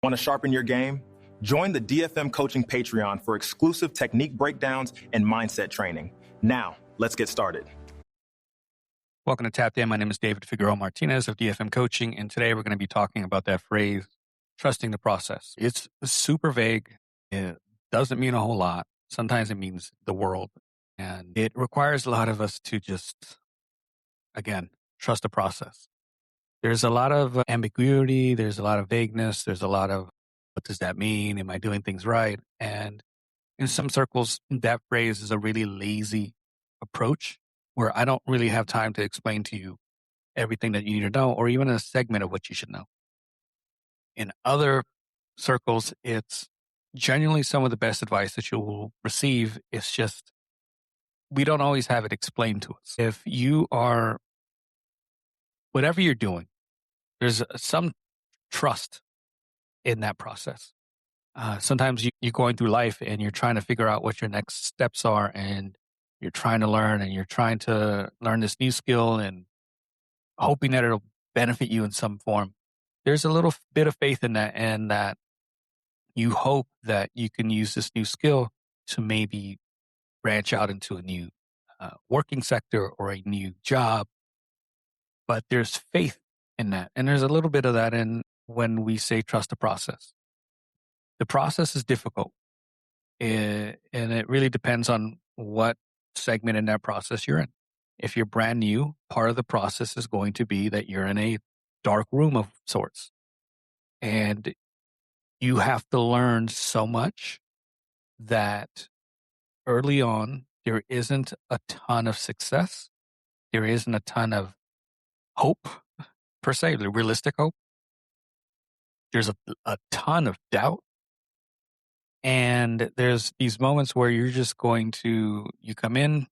Want to sharpen your game? Join the DFM Coaching Patreon for exclusive technique breakdowns and mindset training. Now, let's get started. Welcome to Tap In. My name is David Figueroa-Martinez of DFM Coaching, and today we're going to be talking about that phrase, trusting the process. It's super vague. It doesn't mean a whole lot. Sometimes it means the world, and it requires a lot of us to just, again, trust the process. There's a lot of ambiguity. There's a lot of vagueness. There's a lot of, what does that mean? Am I doing things right? And in some circles, that phrase is a really lazy approach where I don't really have time to explain to you everything that you need to know or even a segment of what you should know. In other circles, it's genuinely some of the best advice that you will receive. It's just, we don't always have it explained to us. If you are, whatever you're doing, there's some trust in that process. Sometimes you're going through life and you're trying to figure out what your next steps are, and you're trying to learn and you're trying to learn this new skill and hoping that it'll benefit you in some form. There's a little bit of faith in that, and that you hope that you can use this new skill to maybe branch out into a new working sector or a new job. But there's faith in that. And there's a little bit of that in when we say trust the process. The process is difficult, and it really depends on what segment in that process you're in. If you're brand new, part of the process is going to be that you're in a dark room of sorts, and you have to learn so much that early on, there isn't a ton of success. There isn't a ton of hope, per se, the realistic hope. There's a ton of doubt. And there's these moments where you're just going to, you come in,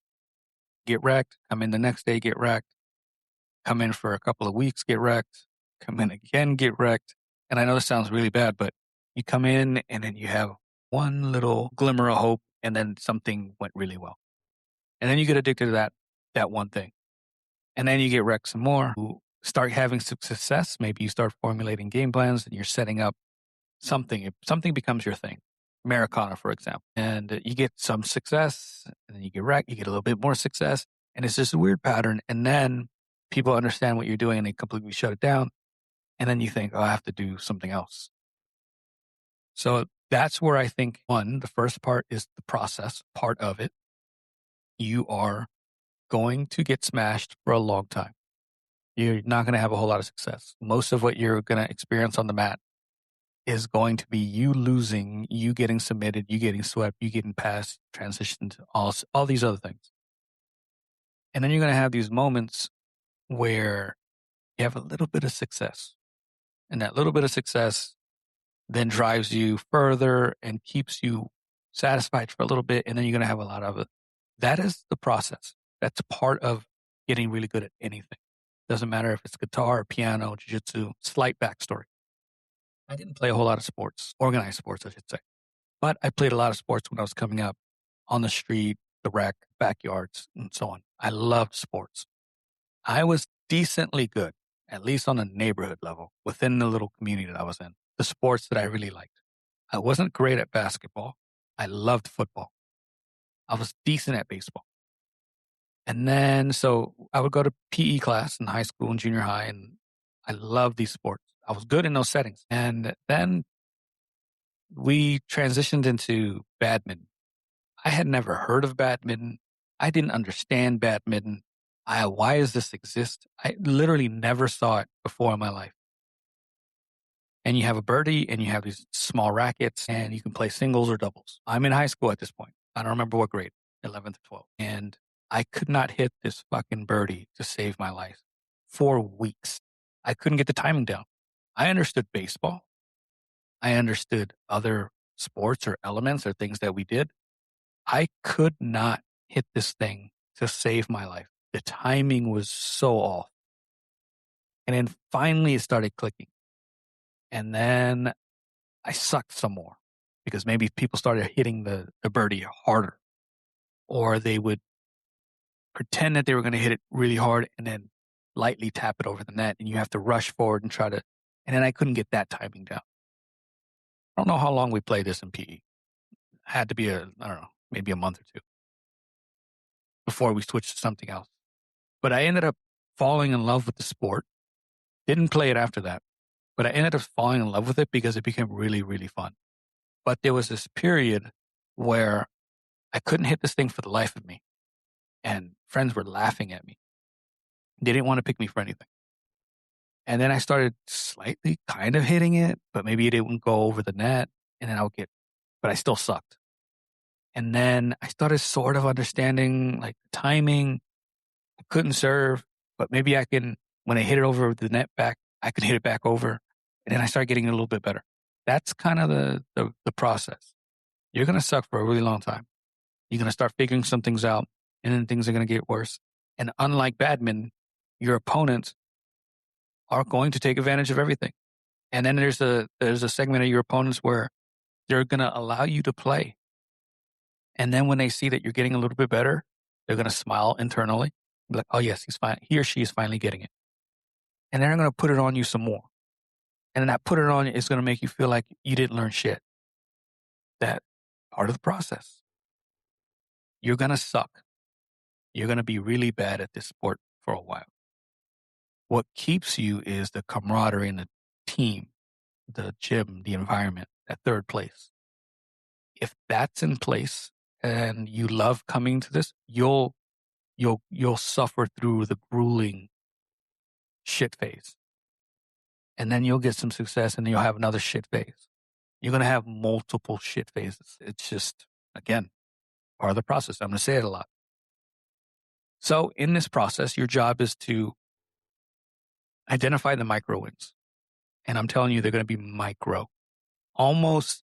get wrecked, come in the next day, get wrecked, come in for a couple of weeks, get wrecked, come in again, get wrecked. And I know this sounds really bad, but you come in and then you have one little glimmer of hope, and then something went really well. And then you get addicted to that one thing. And then you get wrecked some more. You start having some success. Maybe you start formulating game plans and you're setting up something. Something becomes your thing. Americana, for example. And you get some success, and then you get wrecked, you get a little bit more success, and it's just a weird pattern. And then people understand what you're doing and they completely shut it down. And then you think, oh, I have to do something else. So that's where I think, one, the first part is the process part of it. You are going to get smashed for a long time. You're not going to have a whole lot of success. Most of what you're going to experience on the mat is going to be you losing, you getting submitted, you getting swept, you getting passed, transitioned, all these other things. And then you're going to have these moments where you have a little bit of success. And that little bit of success then drives you further and keeps you satisfied for a little bit. And then you're going to have a lot of it. That is the process. That's part of getting really good at anything. Doesn't matter if it's guitar, piano, jiu-jitsu. Slight backstory. I didn't play a whole lot of sports, organized sports, I should say. But I played a lot of sports when I was coming up, on the street, the rec, backyards, and so on. I loved sports. I was decently good, at least on a neighborhood level, within the little community that I was in, the sports that I really liked. I wasn't great at basketball. I loved football. I was decent at baseball. And then, so I would go to PE class in high school and junior high, and I loved these sports. I was good in those settings. And then we transitioned into badminton. I had never heard of badminton. I didn't understand badminton. Why does this exist? I literally never saw it before in my life. And you have a birdie and you have these small rackets and you can play singles or doubles. I'm in high school at this point. I don't remember what grade, 11th or 12th. And I could not hit this fucking birdie to save my life for weeks. I couldn't get the timing down. I understood baseball. I understood other sports or elements or things that we did. I could not hit this thing to save my life. The timing was so off. And then finally it started clicking. And then I sucked some more because maybe people started hitting the birdie harder, or they would pretend that they were going to hit it really hard and then lightly tap it over the net, and you have to rush forward and try to, and then I couldn't get that timing down. I don't know how long we played this in PE. Had to be I don't know, maybe a month or two before we switched to something else. But I ended up falling in love with the sport. Didn't play it after that, but I ended up falling in love with it because it became really, really fun. But there was this period where I couldn't hit this thing for the life of me. And friends were laughing at me. They didn't want to pick me for anything. And then I started slightly kind of hitting it, but maybe it didn't go over the net. And then but I still sucked. And then I started sort of understanding like timing. I couldn't serve, but maybe when I hit it over the net back, I could hit it back over. And then I started getting a little bit better. That's kind of the process. You're going to suck for a really long time. You're going to start figuring some things out, and then things are going to get worse. And unlike badminton, your opponents are going to take advantage of everything. And then there's a segment of your opponents where they're going to allow you to play. And then when they see that you're getting a little bit better, they're going to smile internally. Be like, oh yes, he's fine. He or she is finally getting it. And then they're going to put it on you some more. And then that put it on you is going to make you feel like you didn't learn shit. That part of the process. You're going to suck. You're going to be really bad at this sport for a while. What keeps you is the camaraderie in the team, the gym, the environment, that third place. If that's in place and you love coming to this, you'll suffer through the grueling shit phase. And then you'll get some success and then you'll have another shit phase. You're going to have multiple shit phases. It's just, again, part of the process. I'm going to say it a lot. So in this process, your job is to identify the micro wins. And I'm telling you, they're going to be micro, almost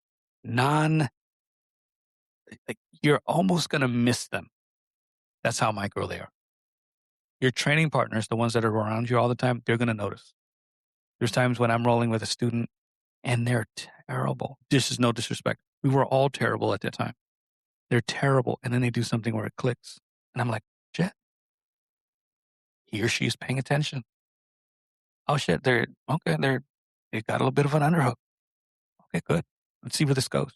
you're almost going to miss them. That's how micro they are. Your training partners, the ones that are around you all the time, they're going to notice. There's times when I'm rolling with a student and they're terrible. This is no disrespect. We were all terrible at that time. They're terrible. And then they do something where it clicks. And I'm like, shit. He or she's paying attention. Oh shit, they got a little bit of an underhook. Okay, good. Let's see where this goes.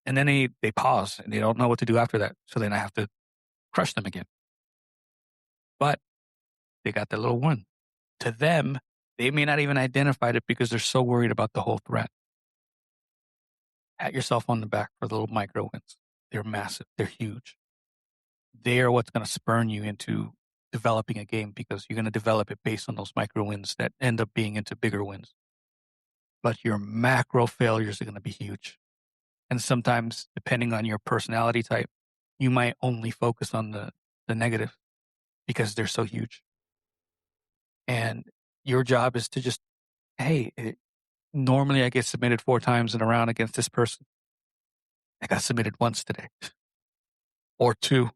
And then they pause and they don't know what to do after that. So then I have to crush them again. But they got that little one. To them, they may not even identify it because they're so worried about the whole threat. Pat yourself on the back for the little micro wins. They're massive. They're huge. They are what's going to spurn you into developing a game because you're going to develop it based on those micro wins that end up being into bigger wins. But your macro failures are going to be huge. And sometimes, depending on your personality type, you might only focus on the negative because they're so huge. And your job is to just, hey, normally I get submitted 4 times in a round against this person. I got submitted once today. Or 2.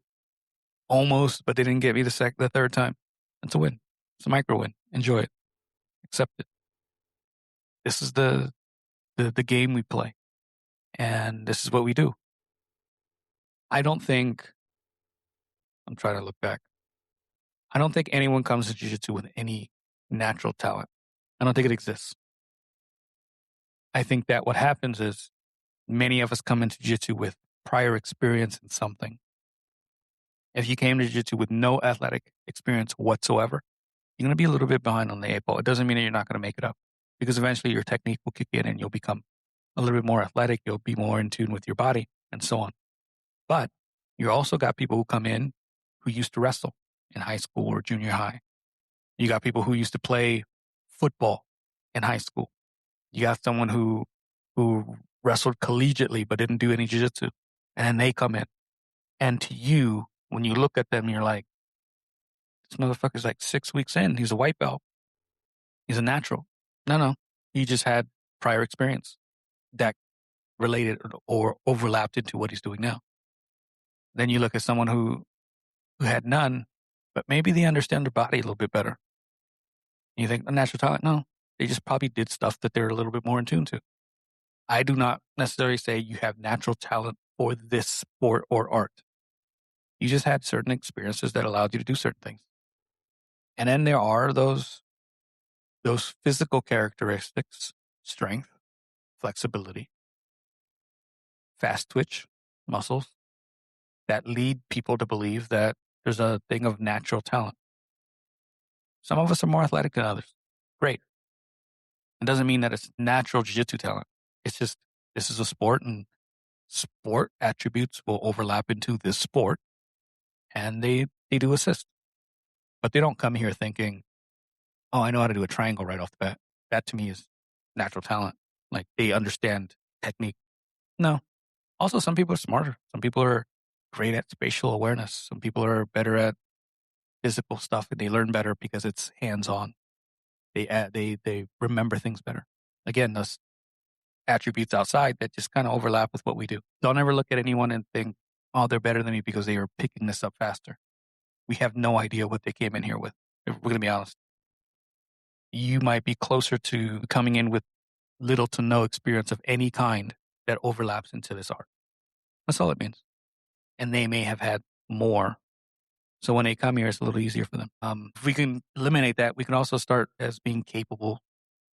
Almost, but they didn't get me the third time. It's a win. It's a micro win. Enjoy it. Accept it. This is the game we play. And this is what we do. I'm trying to look back. I don't think anyone comes to jiu-jitsu with any natural talent. I don't think it exists. I think that what happens is many of us come into jiu-jitsu with prior experience in something. If you came to jiu-jitsu with no athletic experience whatsoever, you're going to be a little bit behind on the 8 ball. It doesn't mean that you're not going to make it up because eventually your technique will kick in and you'll become a little bit more athletic. You'll be more in tune with your body and so on. But you also got people who come in who used to wrestle in high school or junior high. You got people who used to play football in high school. You got someone who wrestled collegiately but didn't do any jiu-jitsu. And then they come in. And to you, when you look at them, you're like, this motherfucker's like 6 weeks in. He's a white belt. He's a natural. No. He just had prior experience that related or overlapped into what he's doing now. Then you look at someone who had none, but maybe they understand their body a little bit better. You think a natural talent? No, they just probably did stuff that they're a little bit more in tune to. I do not necessarily say you have natural talent for this sport or art. You just had certain experiences that allowed you to do certain things. And then there are those physical characteristics, strength, flexibility, fast twitch muscles that lead people to believe that there's a thing of natural talent. Some of us are more athletic than others. Great. It doesn't mean that it's natural jiu-jitsu talent. It's just, this is a sport, and sport attributes will overlap into this sport, and they do assist. But they don't come here thinking, oh, I know how to do a triangle right off the bat. That to me is natural talent. Like, they understand technique. No. Also, some people are smarter. Some people are great at spatial awareness. Some people are better at physical stuff, and they learn better because it's hands-on. They remember things better. Again, those attributes outside that just kind of overlap with what we do. Don't ever look at anyone and think, oh, they're better than me because they are picking this up faster. We have no idea what they came in here with. If we're going to be honest. You might be closer to coming in with little to no experience of any kind that overlaps into this art. That's all it means. And they may have had more. So when they come here, it's a little easier for them. If we can eliminate that, we can also start as being capable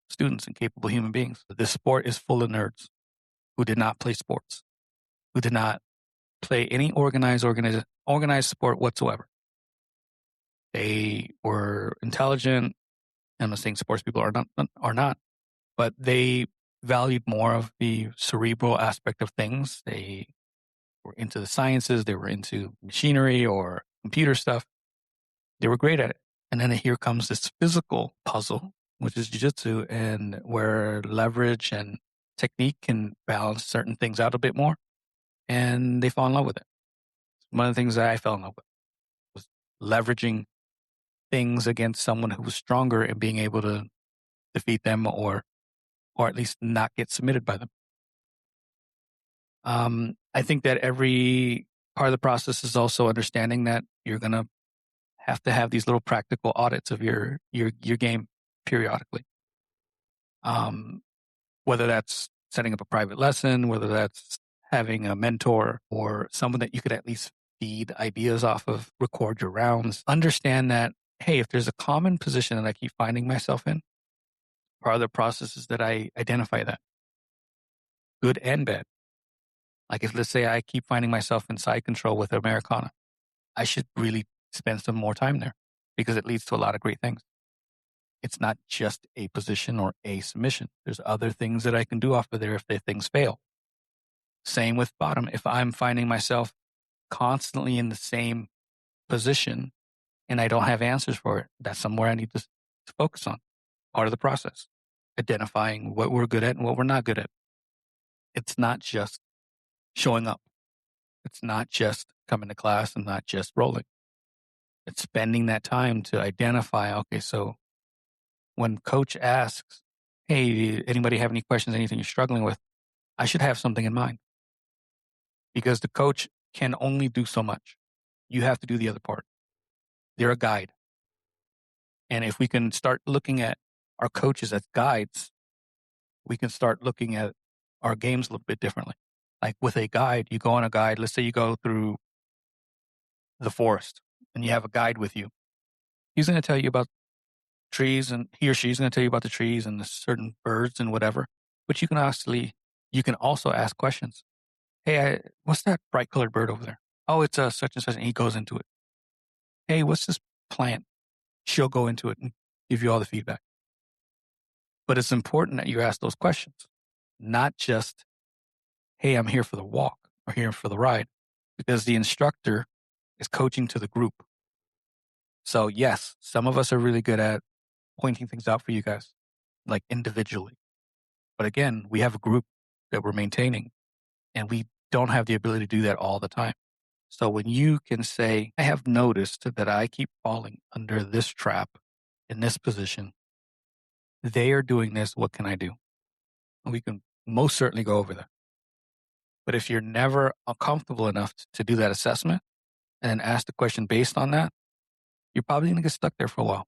students and capable human beings. This sport is full of nerds who did not play sports, who did not play any organized sport whatsoever. They were intelligent. I'm not saying sports people are not, but they valued more of the cerebral aspect of things. They were into the sciences. They were into machinery or computer stuff. They were great at it. And then here comes this physical puzzle, which is jiu-jitsu, and where leverage and technique can balance certain things out a bit more. And they fall in love with it. One of the things that I fell in love with was leveraging things against someone who was stronger and being able to defeat them or at least not get submitted by them. I think that every part of the process is also understanding that you're going to have these little practical audits of your game periodically. Whether that's setting up a private lesson, whether that's having a mentor or someone that you could at least feed ideas off of, record your rounds, understand that, hey, if there's a common position that I keep finding myself in, part of the process is that I identify that, good and bad. Like if, let's say, I keep finding myself in side control with Americana, I should really spend some more time there because it leads to a lot of great things. It's not just a position or a submission. There's other things that I can do off of there if the things fail. Same with bottom. If I'm finding myself constantly in the same position and I don't have answers for it, that's somewhere I need to focus on. Part of the process, identifying what we're good at and what we're not good at. It's not just showing up. It's not just coming to class and not just rolling. It's spending that time to identify, okay, so when coach asks, hey, anybody have any questions, anything you're struggling with, I should have something in mind. Because the coach can only do so much. You have to do the other part. They're a guide. And if we can start looking at our coaches as guides, we can start looking at our games a little bit differently. Like with a guide, you go on a guide. Let's say you go through the forest and you have a guide with you. He's going to tell you about trees, and he or she's going to tell you about the trees and the certain birds and whatever. But you can also ask questions. Hey, what's that bright colored bird over there? Oh, it's a such and such. And he goes into it. Hey, what's this plant? She'll go into it and give you all the feedback. But it's important that you ask those questions, not just, hey, I'm here for the walk or here for the ride, because the instructor is coaching to the group. So yes, some of us are really good at pointing things out for you guys, like individually. But again, we have a group that we're maintaining, and we don't have the ability to do that all the time. So when you can say, I have noticed that I keep falling under this trap in this position, they are doing this, what can I do? And we can most certainly go over that. But if you're never comfortable enough to do that assessment and ask the question based on that, you're probably going to get stuck there for a while.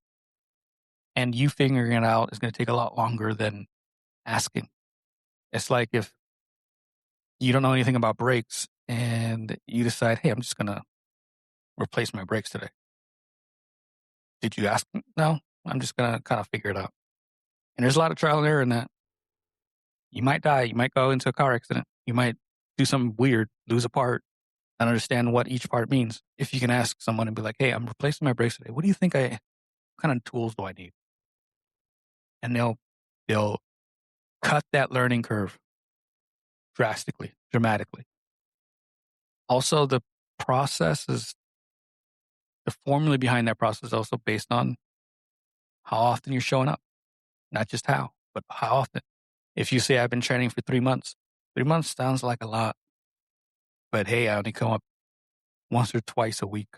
And you figuring it out is going to take a lot longer than asking. It's like if you don't know anything about brakes and you decide, hey, I'm just going to replace my brakes today. Did you ask? No, I'm just going to kind of figure it out. And there's a lot of trial and error in that. You might die. You might go into a car accident. You might do something weird, lose a part, and understand what each part means. If you can ask someone and be like, hey, I'm replacing my brakes today. What do you think what kind of tools do I need? And they'll cut that learning curve dramatically. Also, the formula behind that process is also based on how often you're showing up, not just how, but how often. If you say I've been training for 3 months, 3 months sounds like a lot, but hey, I only come up once or twice a week.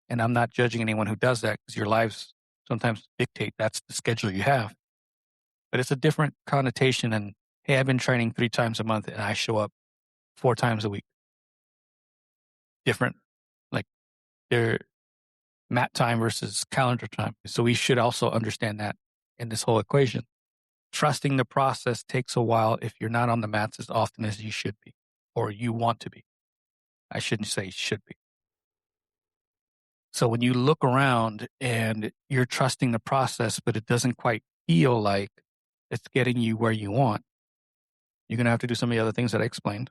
And I'm not judging anyone who does that because your lives sometimes dictate that's the schedule you have. But it's a different connotation than, hey, I've been training 3 times a month and I show up 4 times a week. Different, like they're mat time versus calendar time. So we should also understand that in this whole equation. Trusting the process takes a while if you're not on the mats as often as you should be or you want to be. I shouldn't say should be. So when you look around and you're trusting the process, but it doesn't quite feel like it's getting you where you want, you're going to have to do some of the other things that I explained.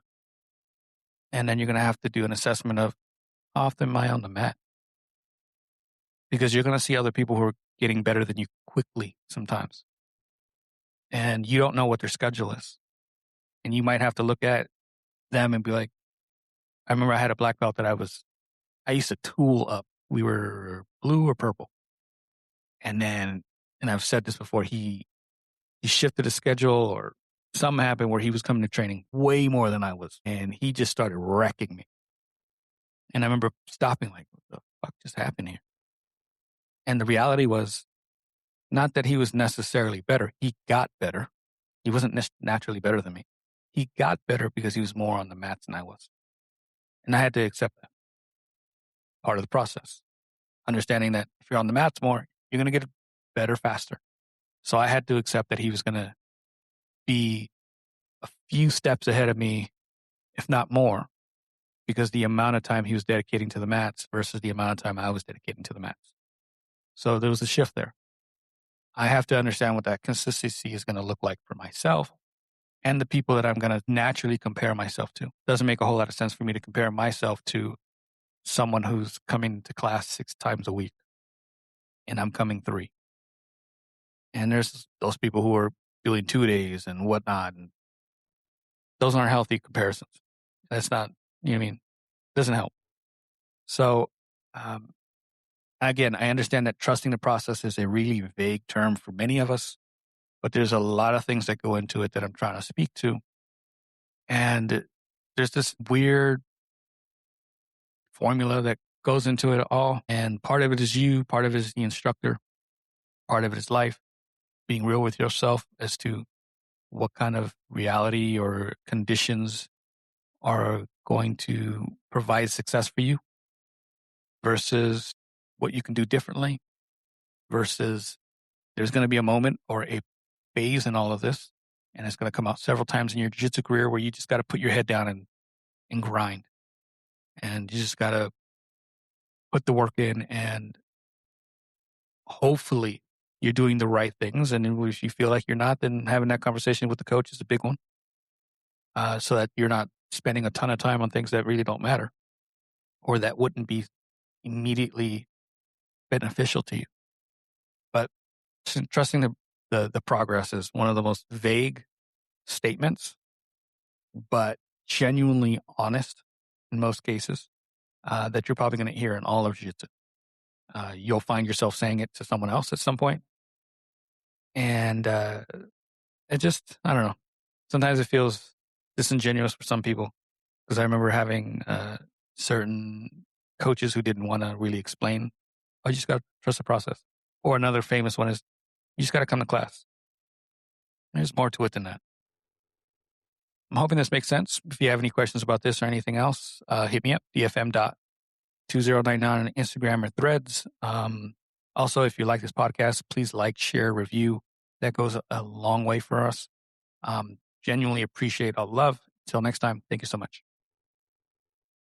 And then you're going to have to do an assessment of how often am I on the mat? Because you're going to see other people who are getting better than you quickly sometimes. And you don't know what their schedule is. And you might have to look at them and be like, I remember I had a black belt that I used to tool up. We were blue or purple. And I've said this before, he shifted his schedule or something happened where he was coming to training way more than I was. And he just started wrecking me. And I remember stopping like, what the fuck just happened here? And the reality was not that he was necessarily better. He got better. He wasn't naturally better than me. He got better because he was more on the mats than I was. And I had to accept that. Part of the process. Understanding that if you're on the mats more, you're going to get better faster. So I had to accept that he was going to be a few steps ahead of me, if not more, because the amount of time he was dedicating to the mats versus the amount of time I was dedicating to the mats. So there was a shift there. I have to understand what that consistency is going to look like for myself and the people that I'm going to naturally compare myself to. Doesn't make a whole lot of sense for me to compare myself to someone who's coming to class 6 times a week and I'm coming 3. And there's those people who are doing 2 days and whatnot. And those aren't healthy comparisons. That's not, you know what I mean? Doesn't help. So, again, I understand that trusting the process is a really vague term for many of us, but there's a lot of things that go into it that I'm trying to speak to. And there's this weird formula that goes into it all. And part of it is you, part of it is the instructor, part of it is life, being real with yourself as to what kind of reality or conditions are going to provide success for you versus what you can do differently versus there's going to be a moment or a phase in all of this, and it's going to come out several times in your jiu-jitsu career where you just got to put your head down and grind. And you just got to put the work in, and hopefully you're doing the right things. And if you feel like you're not, then having that conversation with the coach is a big one, so that you're not spending a ton of time on things that really don't matter or that wouldn't be immediately beneficial to you. But trusting the progress is one of the most vague statements, but genuinely honest in most cases, that you're probably going to hear in all of jiu-jitsu. You'll find yourself saying it to someone else at some point. And it just, I don't know. Sometimes it feels disingenuous for some people because I remember having certain coaches who didn't want to really explain. Oh, you just got to trust the process. Or another famous one is, you just got to come to class. There's more to it than that. I'm hoping this makes sense. If you have any questions about this or anything else, hit me up, dfm.2099 on Instagram or Threads. Also, if you like this podcast, please like, share, review. That goes a long way for us. Genuinely appreciate all the love. Until next time, thank you so much.